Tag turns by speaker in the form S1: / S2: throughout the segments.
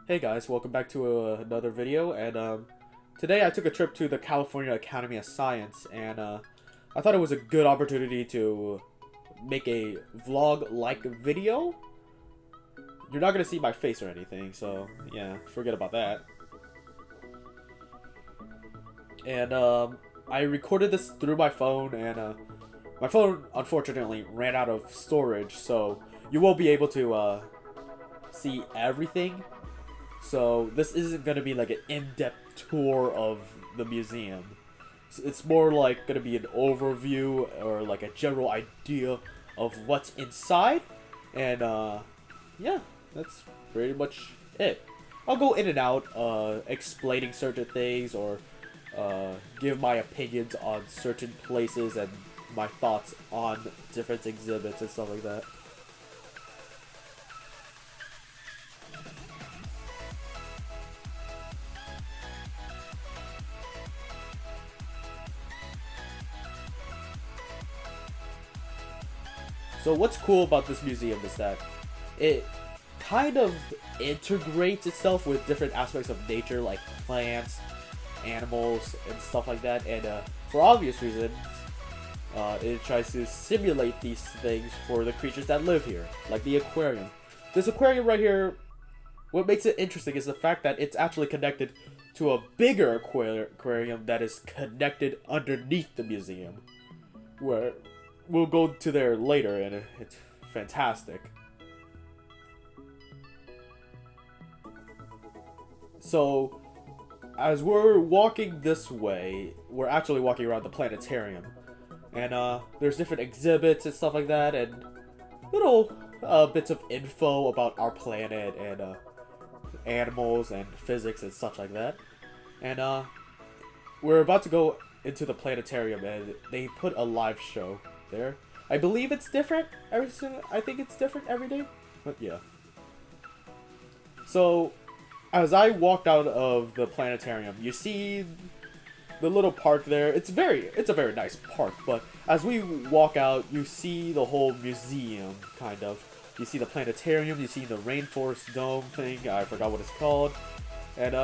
S1: Hey guys, welcome back to another video, and today I took a trip to the California Academy of Science, and I thought it was a good opportunity to make a vlog-like video. You're not gonna see my face or anything, so yeah, forget about that. And I recorded this through my phone, and my phone unfortunately ran out of storage, so you won't be able to see everything. So this isn't going to be like an in-depth tour of the museum. It's more like going to be an overview or like a general idea of what's inside. And yeah, that's pretty much it. I'll go in and out explaining certain things or give my opinions on certain places and my thoughts on different exhibits and stuff like that. So what's cool about this museum is that it kind of integrates itself with different aspects of nature, like plants, animals, and stuff like that. And for obvious reasons, it tries to simulate these things for the creatures that live here, like the aquarium. This aquarium right here, what makes it interesting is the fact that it's actually connected to a bigger aquarium that is connected underneath the museum, where we'll go to there later, and it's fantastic. So, as we're walking this way, we're actually walking around the planetarium. And there's different exhibits and stuff like that, and little bits of info about our planet and animals and physics and such like that. And we're about to go into the planetarium, and they put a live show there. I believe it's different I think it's different every day, but yeah. So as I walked out of the planetarium, you see the little park there. It's a very nice park, but as we walk out, you see the whole museum, kind of. You see the planetarium, you see the rainforest dome thing, I forgot what it's called. And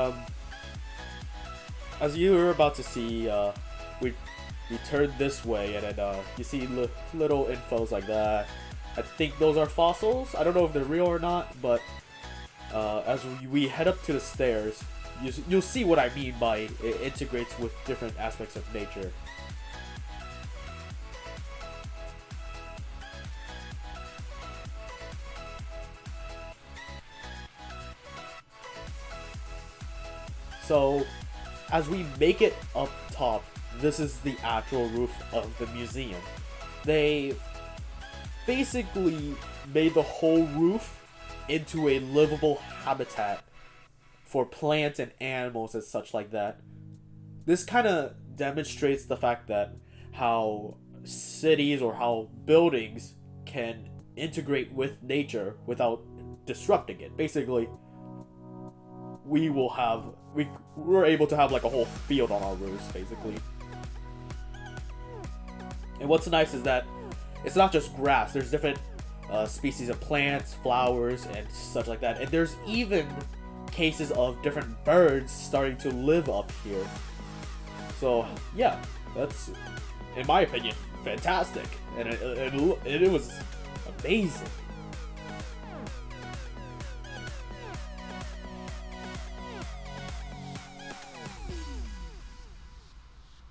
S1: as you were about to see, we turn this way, and then you see little infos like that. I think those are fossils. I don't know if they're real or not, but as we head up to the stairs, you'll see what I mean by it integrates with different aspects of nature. So, as we make it up top, this is the actual roof of the museum. They basically made the whole roof into a livable habitat for plants and animals and such like that. This kind of demonstrates the fact that how cities or how buildings can integrate with nature without disrupting it. Basically, we're able to have like a whole field on our roofs, basically. And what's nice is that it's not just grass. There's different species of plants, flowers, and such like that. And there's even cases of different birds starting to live up here. So yeah, that's, in my opinion, fantastic. And it was amazing.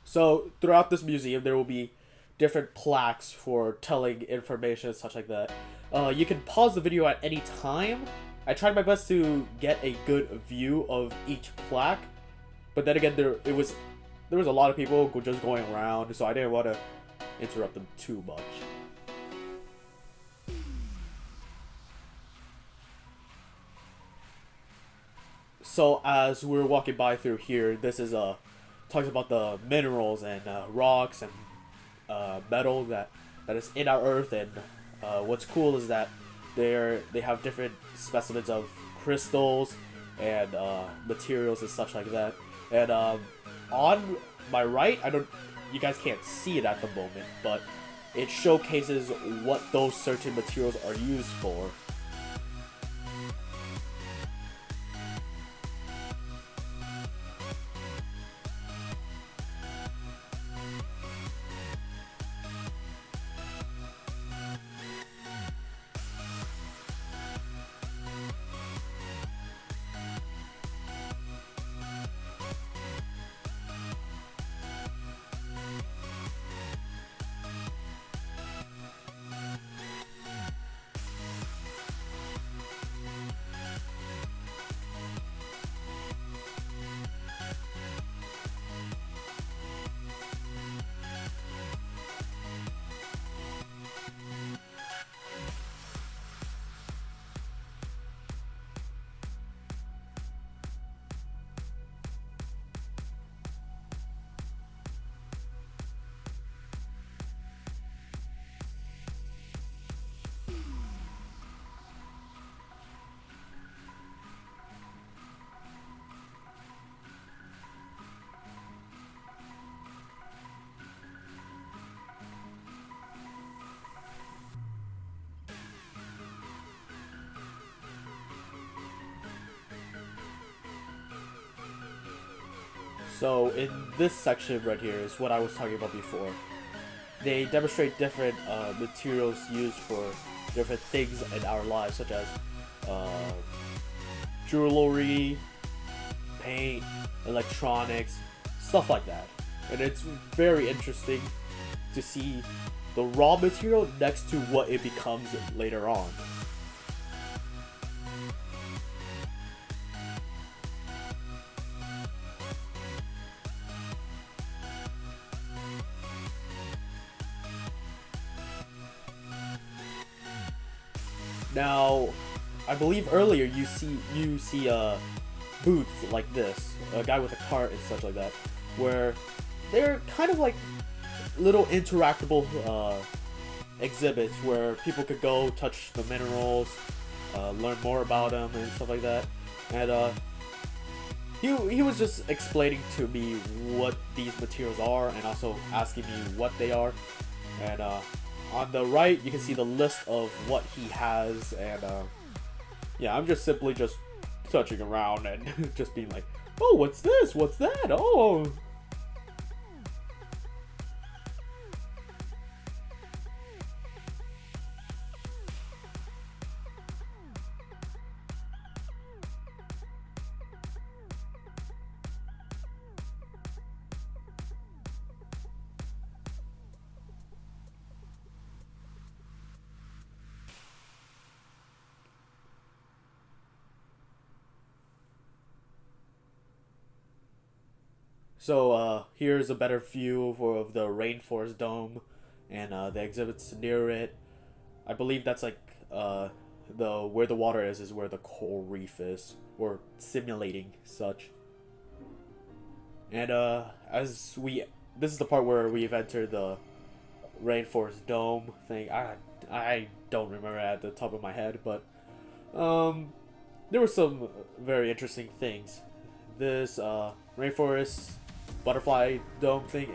S1: So throughout this museum, there will be different plaques for telling information and such like that. You can pause the video at any time. I tried my best to get a good view of each plaque, but then again, there was a lot of people just going around, so I didn't want to interrupt them too much. So as we're walking by through here, this is talks about the minerals and rocks and metal that is in our earth. And what's cool is that they have different specimens of crystals and materials and such like that. And on my right, you guys can't see it at the moment, but it showcases what those certain materials are used for. So in this section right here is what I was talking about before. They demonstrate different materials used for different things in our lives, such as jewelry, paint, electronics, stuff like that. And it's very interesting to see the raw material next to what it becomes later on. Now, I believe earlier you see booths like this, a guy with a cart and such like that, where they're kind of like little interactable exhibits where people could go touch the minerals, learn more about them and stuff like that. And he was just explaining to me what these materials are and also asking me what they are. And on the right, you can see the list of what he has, and yeah, I'm just simply just touching around and just being like, oh, what's this? What's that? Oh. So here's a better view of the Rainforest Dome and the exhibits near it. I believe that's like the where the water is where the coral reef is, or simulating such. And this is the part where we've entered the Rainforest Dome thing. I don't remember at the top of my head, but there were some very interesting things. This Rainforest butterfly dome thing,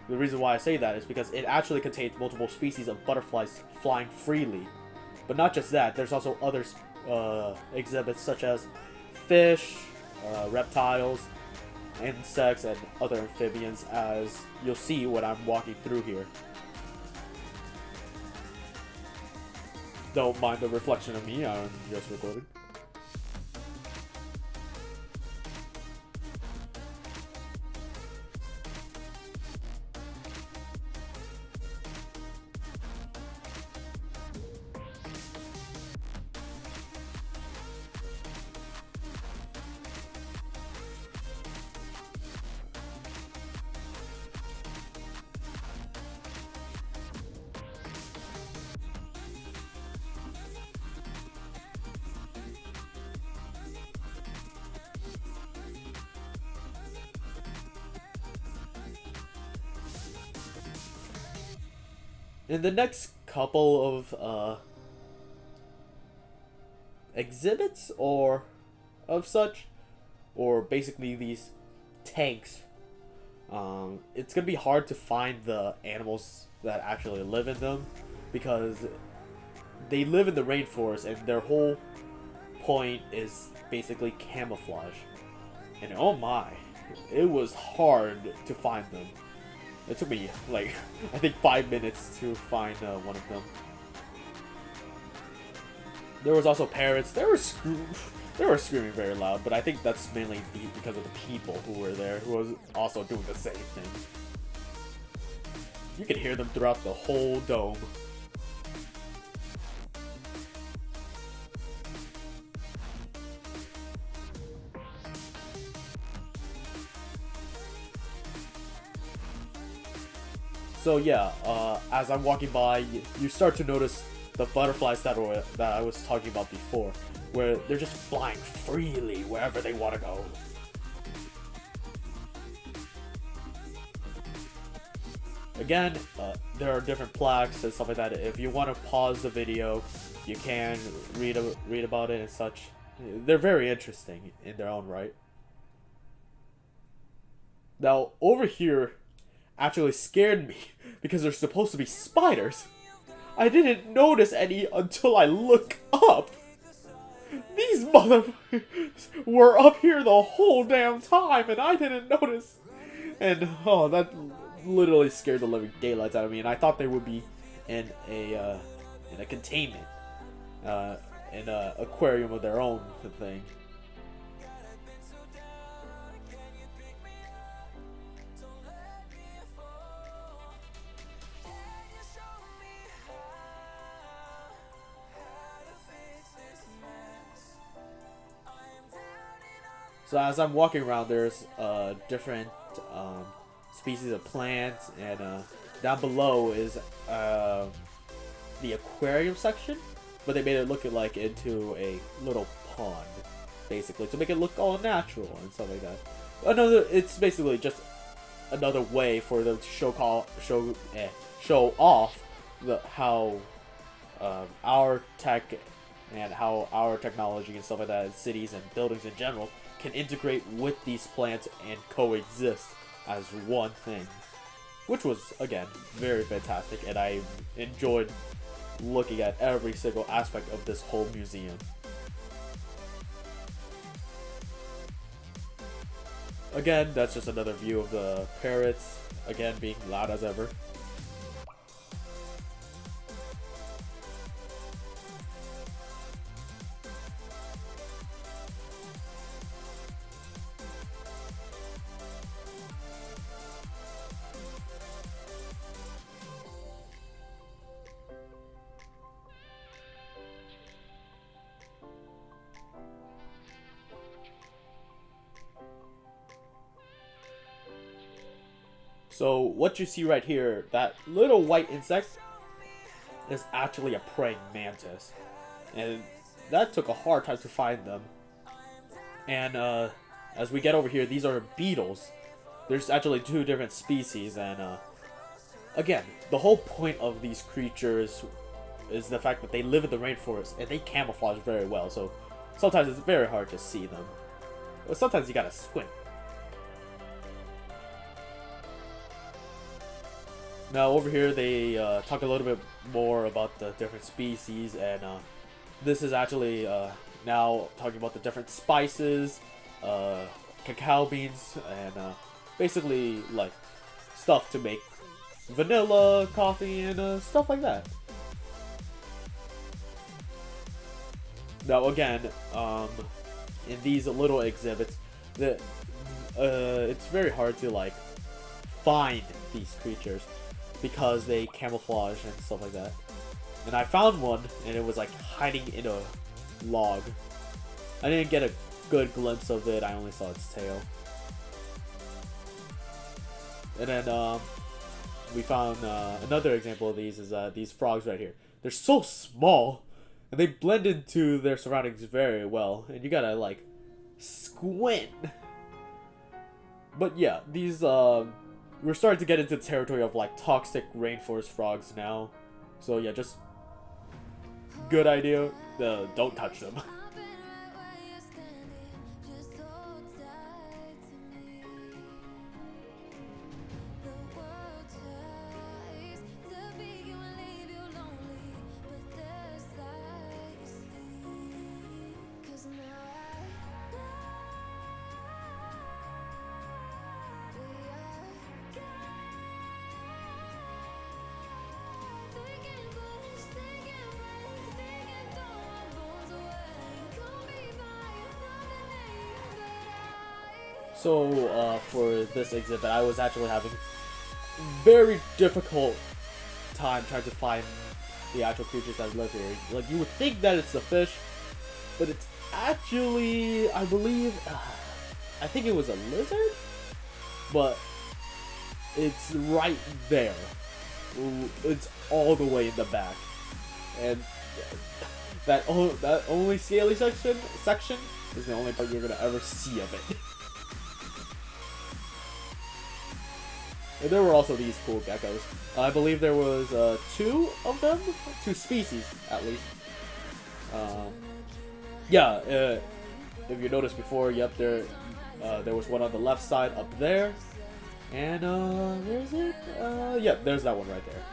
S1: the reason why I say that is because it actually contains multiple species of butterflies flying freely. But not just that, there's also other exhibits such as fish, reptiles, insects, and other amphibians, as you'll see when I'm walking through here. Don't mind the reflection of me, I'm just recording. In the next couple of exhibits or of such, or basically these tanks, it's gonna be hard to find the animals that actually live in them, because they live in the rainforest and their whole point is basically camouflage. And oh my, it was hard to find them. It took me, like, I think 5 minutes to find one of them. There was also parrots. They were screaming very loud, but I think that's mainly because of the people who were there, who was also doing the same thing. You could hear them throughout the whole dome. So yeah, as I'm walking by, you start to notice the butterflies that I was talking about before, where they're just flying freely wherever they want to go. Again, there are different plaques and stuff like that. If you want to pause the video, you can read about it and such. They're very interesting in their own right. Now, over here actually scared me because there's supposed to be spiders. I didn't notice any until I look up. These motherfuckers were up here the whole damn time, and I didn't notice. And oh, that literally scared the living daylights out of me. And I thought they would be in a containment, in a aquarium of their own thing. So as I'm walking around, there's different species of plants, and down below is the aquarium section, but they made it look like into a little pond, basically, to make it look all natural and stuff like that. It's basically just another way for them to show off how our tech and how our technology and stuff like that in cities and buildings in general can integrate with these plants and coexist as one thing, which was, again, very fantastic, and I enjoyed looking at every single aspect of this whole museum. Again, that's just another view of the parrots, again being loud as ever. So what you see right here, that little white insect, is actually a praying mantis. And that took a hard time to find them. And as we get over here, these are beetles. There's actually 2 different species, and again, the whole point of these creatures is the fact that they live in the rainforest and they camouflage very well, so sometimes it's very hard to see them. But sometimes you gotta swim. Now over here they talk a little bit more about the different species, and this is actually now talking about the different spices, cacao beans, and basically like stuff to make vanilla, coffee, and stuff like that. Now again, in these little exhibits, it's very hard to like find these creatures, because they camouflage and stuff like that. And I found one, and it was like hiding in a log. I didn't get a good glimpse of it, I only saw its tail. And then we found another example of these is these frogs right here. They're so small, and they blend into their surroundings very well, and you gotta like squint. But yeah, these we're starting to get into the territory of like toxic rainforest frogs now. So yeah, just good idea. Don't touch them. So, for this exhibit, I was actually having very difficult time trying to find the actual creatures that live here. Like, you would think that it's a fish, but it's actually, I believe, I think it was a lizard, but it's right there. It's all the way in the back, and that only scaly section is the only part you're gonna ever see of it. And there were also these cool geckos. I believe there was 2 of them, 2 species at least. Yeah, if you noticed before, yep, there was one on the left side up there, and where is it? Yeah, there's that one right there.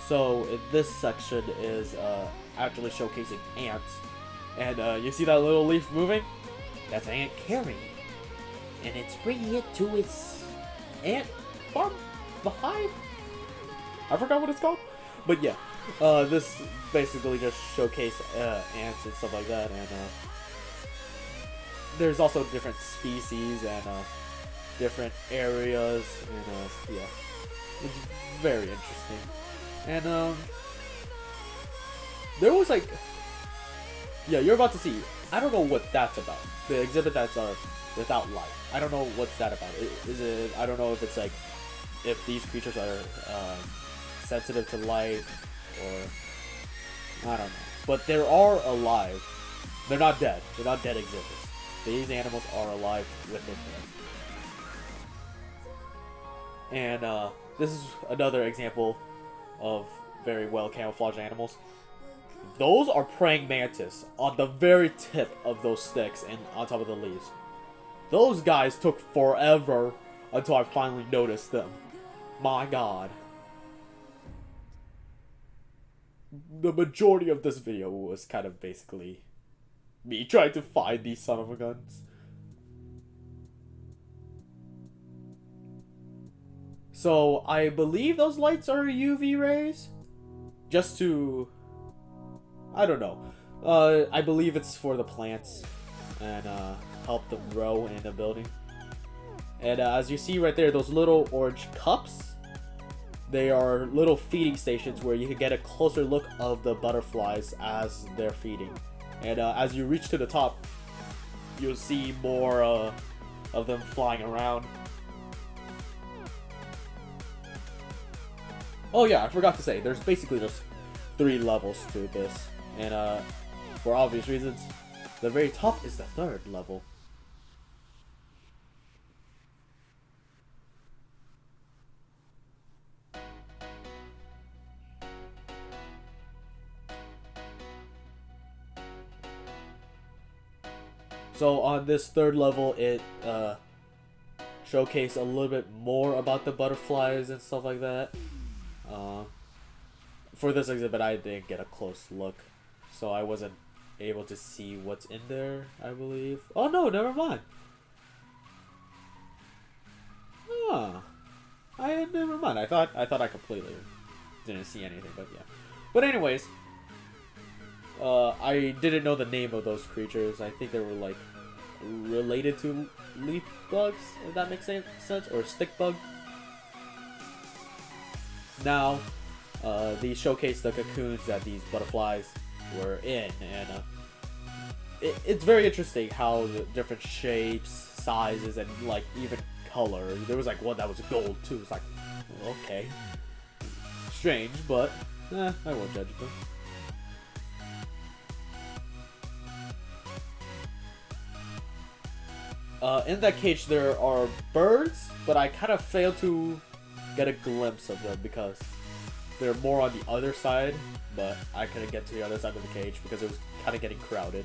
S1: So this section is actually showcasing ants, and you see that little leaf moving? That's an ant carrying it, and it's bringing it to its ant farm, the hive. I forgot what it's called, but yeah, this basically just showcase ants and stuff like that, and there's also different species and different areas, and yeah, it's very interesting. And there was like, yeah, you're about to see. I don't know what that's about. The exhibit that's without light. I don't know what's that about. Is it? I don't know if it's like if these creatures are sensitive to light, or I don't know. But they are alive. They're not dead. They're not dead exhibits. These animals are alive within them. And this is another example of very well camouflaged animals. Those are praying mantis on the very tip of those sticks and on top of the leaves. Those guys took forever until I finally noticed them. My god. The majority of this video was kind of basically me trying to find these son of a guns. So I believe those lights are UV rays. Just to, I don't know. I believe it's for the plants and help them grow in the building. And as you see right there, those little orange cups, they are little feeding stations where you can get a closer look of the butterflies as they're feeding. And as you reach to the top, you'll see more of them flying around. Oh yeah, I forgot to say, there's basically just 3 levels to this. And for obvious reasons, the very top is the 3rd level. So on this 3rd level, it showcased a little bit more about the butterflies and stuff like that. For this exhibit, I didn't get a close look, so I wasn't able to see what's in there, I believe. Oh no, never mind. Never mind. I thought I completely didn't see anything, but yeah. But anyways, I didn't know the name of those creatures. I think they were like related to leaf bugs, if that makes sense, or stick bug. Now, these showcase the cocoons that these butterflies were in, and it's very interesting how the different shapes, sizes, and like even color. There was like one that was gold too. It's like, okay, strange, but I won't judge them. In that cage there are birds, but I kind of failed to get a glimpse of them because they're more on the other side, but I couldn't get to the other side of the cage because it was kind of getting crowded.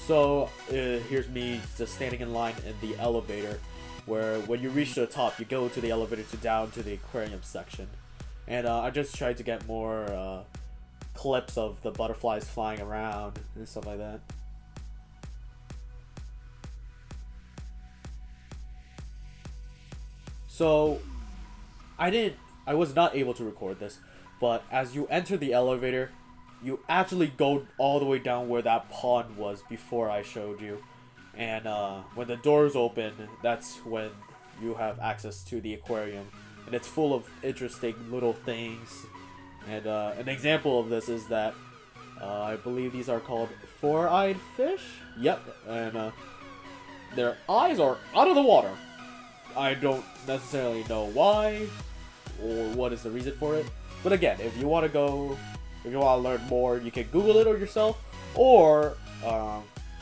S1: So here's me just standing in line in the elevator, where when you reach the top, you go to the elevator to down to the aquarium section. And I just tried to get more clips of the butterflies flying around and stuff like that. So I was not able to record this, but as you enter the elevator, you actually go all the way down where that pond was before I showed you. And when the doors open, that's when you have access to the aquarium. And it's full of interesting little things. And an example of this is that I believe these are called four-eyed fish? Yep, and their eyes are out of the water. I don't necessarily know why or what is the reason for it. But again, if you want to learn more, you can Google it yourself, or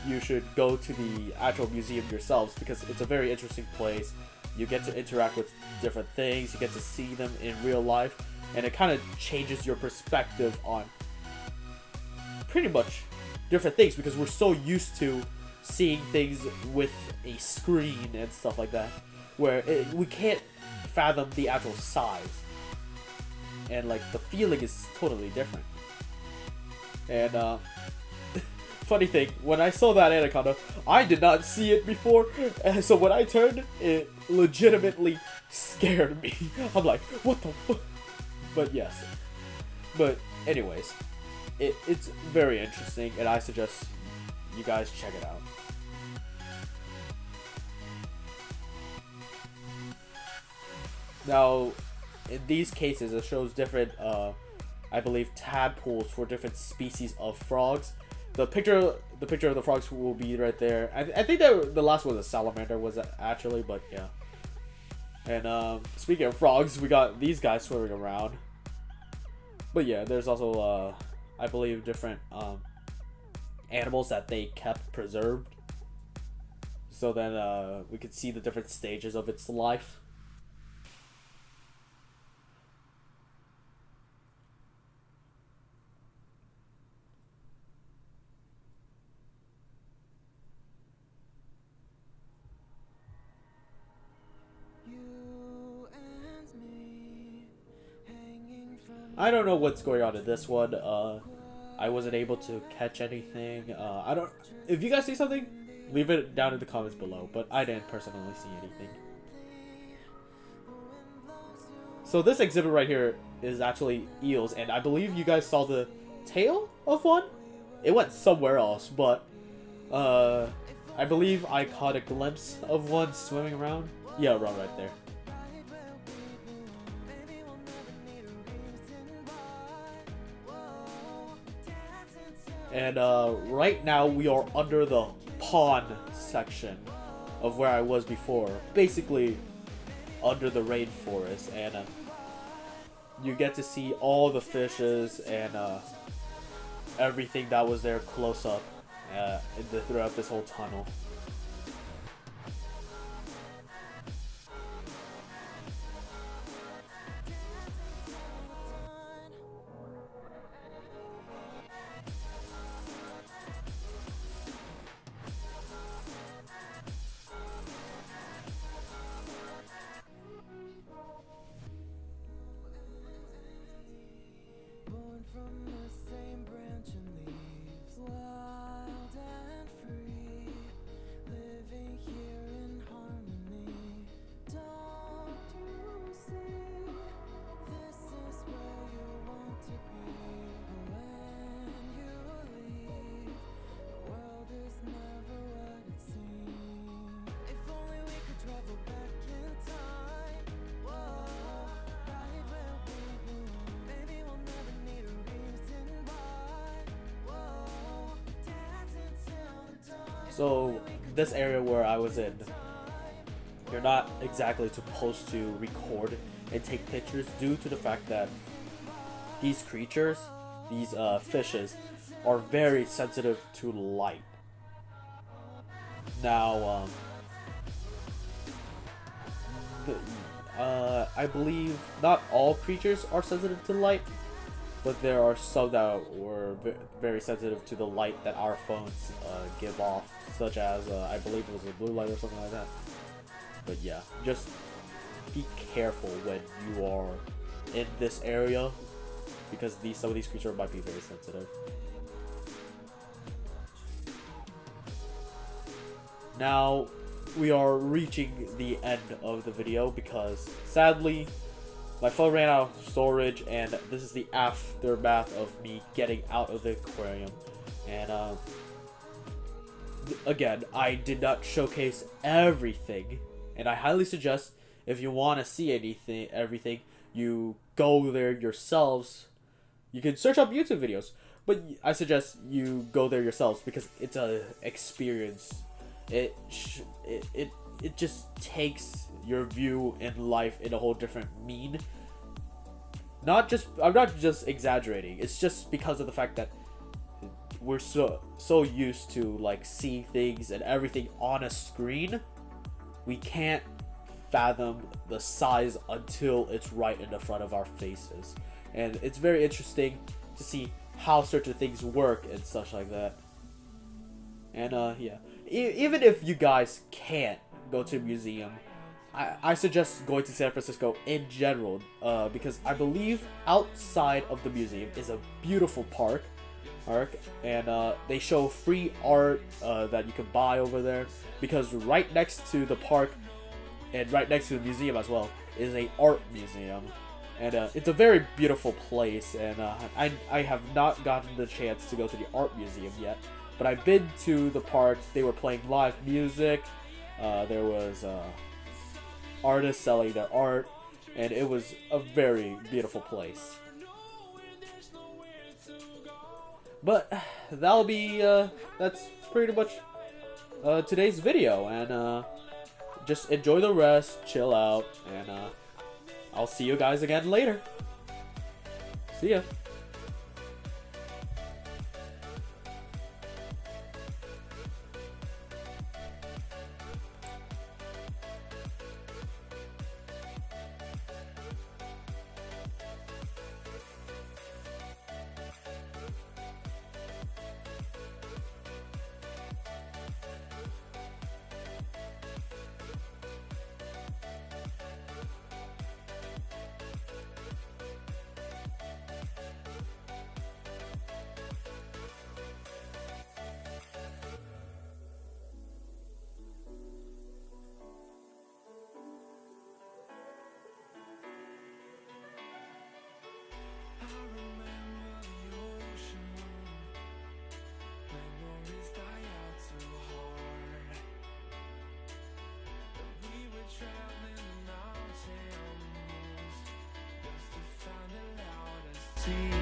S1: you should go to the actual museum yourselves because it's a very interesting place You get to interact with different things, you get to see them in real life, and it kind of changes your perspective on pretty much different things, because we're so used to seeing things with a screen and stuff like that, where we can't fathom the actual size, and like the feeling is totally different. And funny thing, when I saw that anaconda, I did not see it before, and so when I turned, it legitimately scared me. I'm like, what the fuck? But yes. But anyways, it's very interesting, and I suggest you guys check it out. Now, in these cases, it shows different, I believe, tadpoles for different species of frogs. The picture of the frogs will be right there. I think that the last one was a salamander, was it actually, but yeah. And speaking of frogs, we got these guys swimming around. But yeah, there's also I believe different animals that they kept preserved, so that we could see the different stages of its life. I don't know what's going on in this one. I wasn't able to catch anything. I don't. If you guys see something, leave it down in the comments below. But I didn't personally see anything. So this exhibit right here is actually eels, and I believe you guys saw the tail of one. It went somewhere else, but I believe I caught a glimpse of one swimming around. Yeah, around right there. And right now we are under the pond section of where I was before. Basically under the rainforest. And you get to see all the fishes and everything that was there close up throughout this whole tunnel. So this area where I was in, you're not exactly supposed to record and take pictures due to the fact that these creatures, these fishes, are very sensitive to light. Now, I believe not all creatures are sensitive to light, but there are some that were very sensitive to the light that our phones give off, such as, I believe it was a blue light or something like that. But yeah, just be careful when you are in this area, because some of these creatures might be very sensitive. Now, we are reaching the end of the video because, sadly, my phone ran out of storage, and this is the aftermath of me getting out of the aquarium. And again, I did not showcase everything, and I highly suggest if you want to see everything, you go there yourselves. You can search up YouTube videos, but I suggest you go there yourselves because it's an experience. It just takes your view in life in a whole different mean. I'm not just exaggerating. It's just because of the fact that we're so used to like seeing things and everything on a screen. We can't fathom the size until it's right in the front of our faces. And it's very interesting to see how certain things work and such like that. And yeah, even if you guys can't go to a museum, I suggest going to San Francisco in general, because I believe outside of the museum is a beautiful park, and they show free art that you can buy over there, because right next to the park and right next to the museum as well is a art museum, and it's a very beautiful place. And I have not gotten the chance to go to the art museum yet, but I've been to the park. They were playing live music, there was artists selling their art, and it was a very beautiful place. But that'll be that's pretty much today's video, and just enjoy the rest, chill out, and I'll see you guys again later. See ya. See